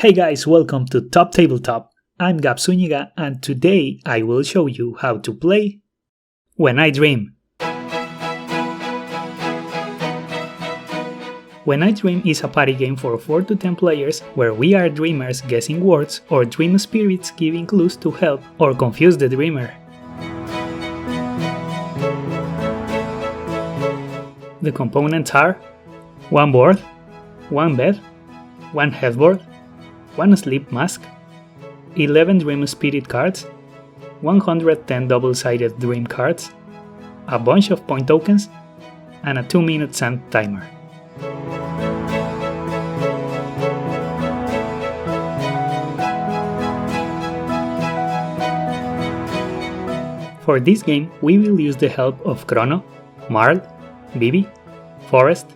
Hey guys, welcome to Top Tabletop. I'm Gab Zúñiga and today I will show you how to play When I Dream. When I Dream is a party game for 4 to 10 players where we are dreamers guessing words or dream spirits giving clues to help or confuse the dreamer. The components are 1 board, 1 bed, 1 headboard, 1 sleep mask, 11 dream spirit cards, 110 double-sided dream cards, a bunch of point tokens, and a 2-minute sand timer. For this game, we will use the help of Chrono, Marl, Bibi, Forrest,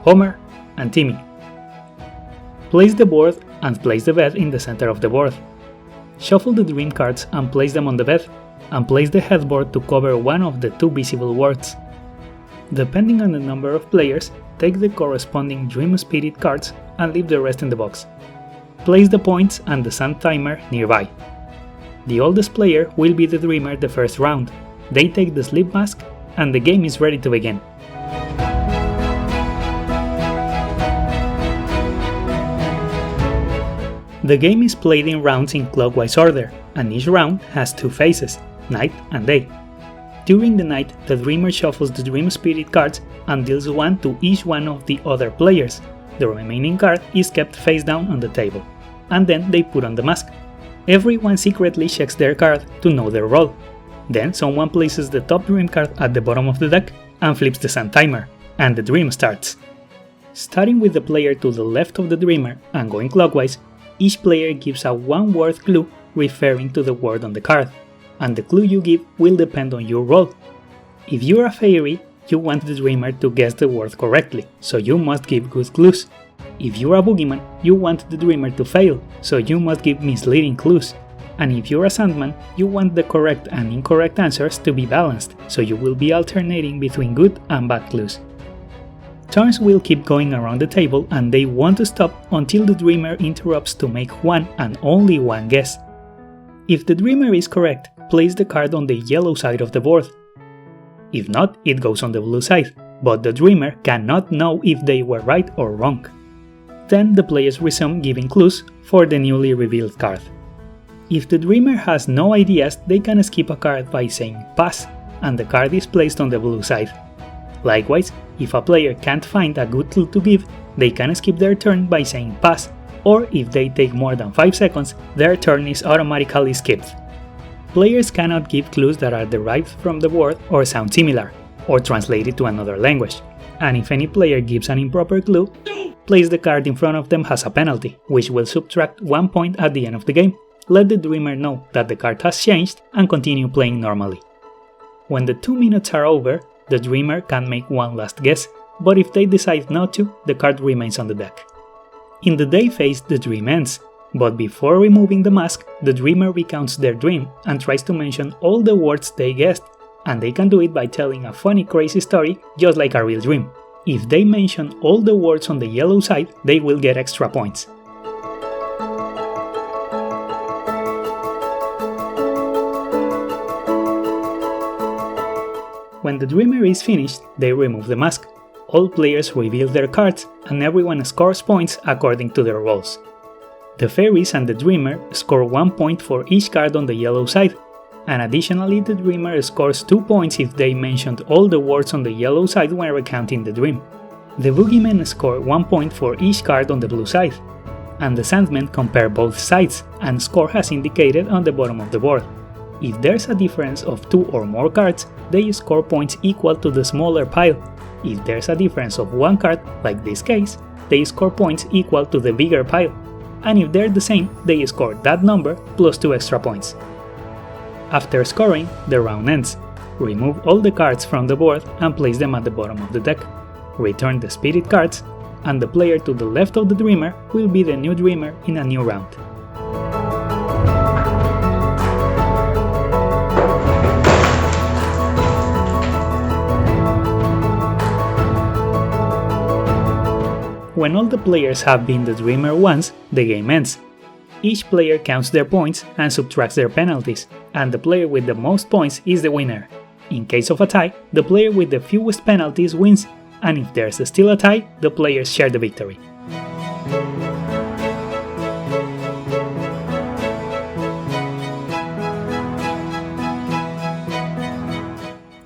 Homer, and Timmy. Place the board and place the bed in the center of the board. Shuffle the dream cards and place them on the bed, and place the headboard to cover one of the 2 visible words. Depending on the number of players, take the corresponding dream spirit cards and leave the rest in the box. Place the points and the sand timer nearby. The oldest player will be the dreamer the first round. They take the sleep mask and the game is ready to begin. The game is played in rounds in clockwise order, and each round has 2 phases, night and day. During the night, the dreamer shuffles the dream spirit cards and deals 1 to each one of the other players. The remaining card is kept face down on the table, and then they put on the mask. Everyone secretly checks their card to know their role. Then someone places the top dream card at the bottom of the deck and flips the sand timer, and the dream starts. Starting with the player to the left of the dreamer and going clockwise, each player gives a 1-word clue referring to the word on the card, and the clue you give will depend on your role. If you're a fairy, you want the dreamer to guess the word correctly, so you must give good clues. If you're a boogeyman, you want the dreamer to fail, so you must give misleading clues. And if you're a sandman, you want the correct and incorrect answers to be balanced, so you will be alternating between good and bad clues. Turns will keep going around the table and they won't stop until the dreamer interrupts to make one and only one guess. If the dreamer is correct, place the card on the yellow side of the board. If not, it goes on the blue side, but the dreamer cannot know if they were right or wrong. Then the players resume giving clues for the newly revealed card. If the dreamer has no ideas, they can skip a card by saying pass, and the card is placed on the blue side. Likewise, if a player can't find a good clue to give, they can skip their turn by saying pass, or if they take more than 5 seconds, their turn is automatically skipped. Players cannot give clues that are derived from the word or sound similar, or translated to another language, and if any player gives an improper clue, place the card in front of them as a penalty, which will subtract 1 point at the end of the game. Let the dreamer know that the card has changed and continue playing normally. When the 2 minutes are over, the dreamer can make one last guess, but if they decide not to, the card remains on the deck. In the day phase, the dream ends, but before removing the mask, the dreamer recounts their dream and tries to mention all the words they guessed, and they can do it by telling a funny crazy story just like a real dream. If they mention all the words on the yellow side, they will get extra points. When the dreamer is finished, they remove the mask. All players reveal their cards and everyone scores points according to their roles. The fairies and the dreamer score 1 point for each card on the yellow side, and additionally the dreamer scores 2 points if they mentioned all the words on the yellow side when recounting the dream. The boogeymen score 1 point for each card on the blue side, and the sandmen compare both sides and score as indicated on the bottom of the board. If there's a difference of 2 or more cards, they score points equal to the smaller pile. If there's a difference of 1 card, like this case, they score points equal to the bigger pile. And if they're the same, they score that number plus 2 extra points. After scoring, the round ends. Remove all the cards from the board and place them at the bottom of the deck. Return the spirit cards, and the player to the left of the dreamer will be the new dreamer in a new round. When all the players have been the dreamer once, the game ends, Each player counts their points and subtracts their penalties, and the player with the most points is the winner. In case of a tie, the player with the fewest penalties wins, and if there's still a tie, the players share the victory.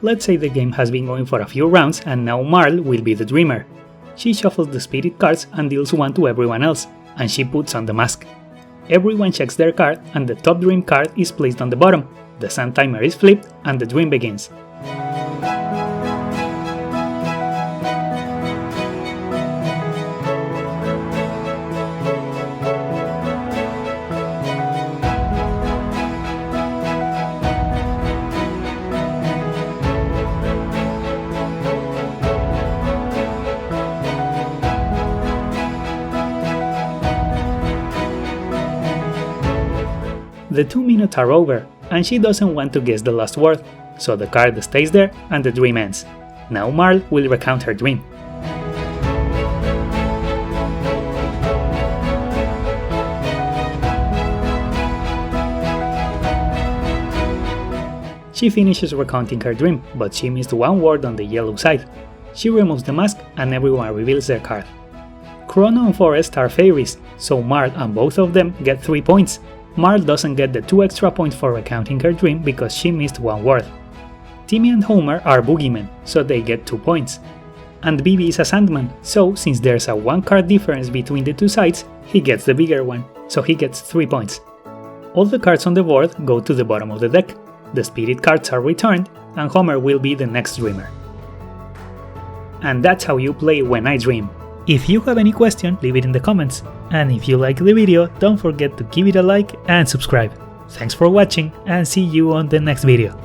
Let's say the game has been going for a few rounds and now Marl will be the dreamer. She shuffles the spirit cards and deals one to everyone else, and she puts on the mask. Everyone checks their card and the top dream card is placed on the bottom, the sun timer is flipped and the dream begins. The 2 minutes are over, and she doesn't want to guess the last word, so the card stays there and the dream ends. Now Marl will recount her dream. She finishes recounting her dream, but she missed one word on the yellow side. She removes the mask and everyone reveals their card. Chrono and Forrest are fairies, so Marl and both of them get 3 points. Marl doesn't get the 2 extra points for recounting her dream because she missed one word. Timmy and Homer are boogeymen, so they get 2 points. And Bibi is a sandman, so since there's a 1 card difference between the 2 sides, he gets the bigger one, so he gets 3 points. All the cards on the board go to the bottom of the deck, the spirit cards are returned, and Homer will be the next dreamer. And that's how you play When I Dream. If you have any question, leave it in the comments. And if you like the video, don't forget to give it a like and subscribe. Thanks for watching and see you on the next video.